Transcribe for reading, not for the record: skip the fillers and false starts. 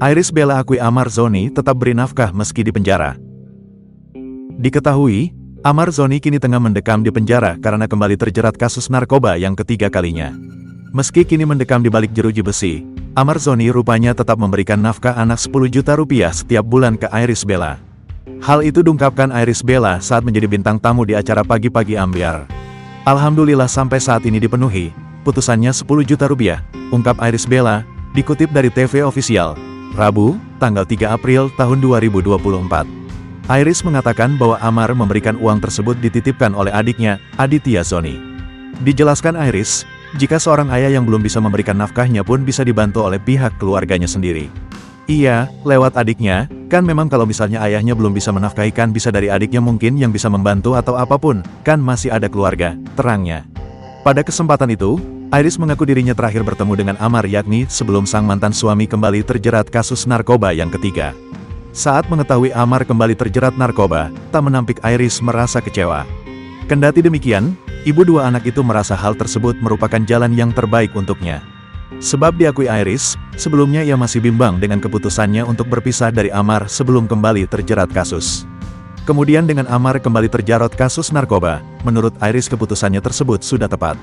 Iris Bella akui Amar Zoni tetap beri nafkah meski di penjara. Diketahui, Amar Zoni kini tengah mendekam di penjara karena kembali terjerat kasus narkoba yang ketiga kalinya. Meski kini mendekam di balik jeruji besi, Amar Zoni rupanya tetap memberikan nafkah anak 10 juta rupiah setiap bulan ke Iris Bella. Hal itu diungkapkan Iris Bella saat menjadi bintang tamu di acara Pagi-Pagi Ambyar. Alhamdulillah sampai saat ini dipenuhi, putusannya 10 juta rupiah, ungkap Iris Bella, dikutip dari TV Official, Rabu, tanggal 3 April tahun 2024. Iris mengatakan bahwa Amar memberikan uang tersebut dititipkan oleh adiknya, Aditya Zoni. Dijelaskan Iris, jika seorang ayah yang belum bisa memberikan nafkahnya pun bisa dibantu oleh pihak keluarganya sendiri. Iya, lewat adiknya, kan memang kalau misalnya ayahnya belum bisa menafkahikan bisa dari adiknya mungkin yang bisa membantu atau apapun, kan masih ada keluarga, terangnya. Pada kesempatan itu, Iris mengaku dirinya terakhir bertemu dengan Amar yakni sebelum sang mantan suami kembali terjerat kasus narkoba yang ketiga. Saat mengetahui Amar kembali terjerat narkoba, tak menampik Iris merasa kecewa. Kendati demikian, ibu dua anak itu merasa hal tersebut merupakan jalan yang terbaik untuknya. Sebab diakui Iris, sebelumnya ia masih bimbang dengan keputusannya untuk berpisah dari Amar sebelum kembali terjerat kasus. Kemudian dengan Amar kembali terjerat kasus narkoba, menurut Iris keputusannya tersebut sudah tepat.